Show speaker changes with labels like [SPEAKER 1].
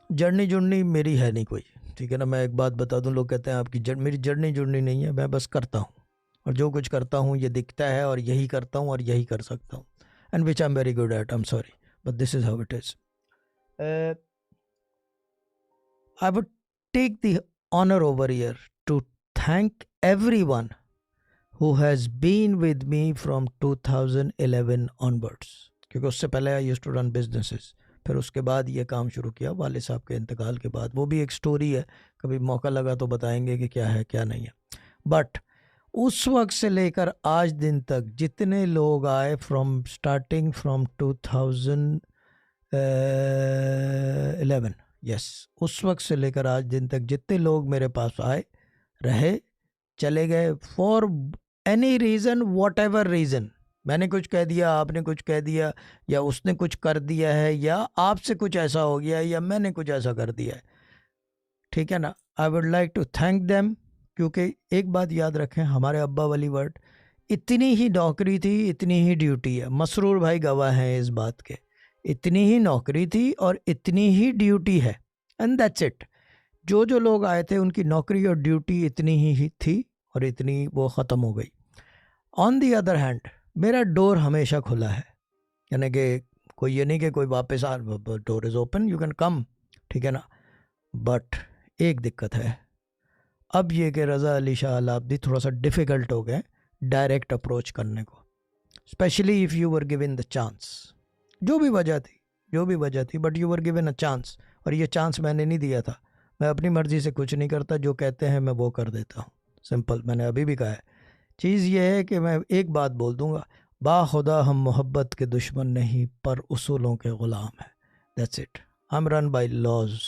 [SPEAKER 1] Journey जुर्नी मेरी है नहीं कोई, ठीक है ना। मैं एक बात बता दूं, लोग कहते हैं आपकी मेरी जर्नी जुर्नी नहीं है, मैं बस करता हूँ, और जो कुछ करता हूँ ये दिखता है, और यही करता हूँ और यही कर सकता हूँ, and which I am very good at. I am sorry but this is how it is. I would take the honor over here to thank everyone who has been with me from 2011 onwards, क्योंकि उससे पहले I used to run businesses, फिर उसके बाद ये काम शुरू किया वाले साहब के इंतकाल के बाद। वो भी एक स्टोरी है, कभी मौका लगा तो बताएंगे कि क्या है क्या नहीं है। बट उस वक्त से लेकर आज दिन तक जितने लोग आए, फ्रॉम स्टार्टिंग फ्रॉम 2011, यस, उस वक्त से लेकर आज दिन तक जितने लोग मेरे पास आए, रहे, चले गए, for any reason, what ever reason, मैंने कुछ कह दिया, आपने कुछ कह दिया, या उसने कुछ कर दिया है, या आपसे कुछ ऐसा हो गया, या मैंने कुछ ऐसा कर दिया है, ठीक है ना। I would like to thank them, क्योंकि एक बात याद रखें, हमारे अब्बा वाली वर्ड, इतनी ही नौकरी थी इतनी ही ड्यूटी है। मसरूर भाई गवाह हैं इस बात के, इतनी ही नौकरी थी और इतनी ही ड्यूटी है, एंड दैट्स इट। जो जो लोग आए थे उनकी नौकरी और ड्यूटी इतनी ही थी और इतनी वो ख़त्म हो गई। ऑन दी अदर हैंड मेरा डोर हमेशा खुला है, यानी कि कोई ये नहीं कि कोई वापस आ, door is open, you can come, ठीक है ना। बट एक दिक्कत है, अब ये कि रज़ा अली शाह अलाब्दी थोड़ा सा डिफ़िकल्ट हो गए डायरेक्ट अप्रोच करने को, specially if you were given the chance. जो भी वजह थी, जो भी वजह थी, but you were given a chance, और ये चांस मैंने नहीं दिया था। मैं अपनी मर्ज़ी से कुछ नहीं करता, जो कहते हैं मैं वो कर देता हूँ, सिंपल। मैंने अभी भी कहा है। चीज़ ये है कि मैं एक बात बोल दूंगा, बाखुदा हम मोहब्बत के दुश्मन नहीं पर उसूलों के ग़ुलाम हैं, that's it. I am run by laws.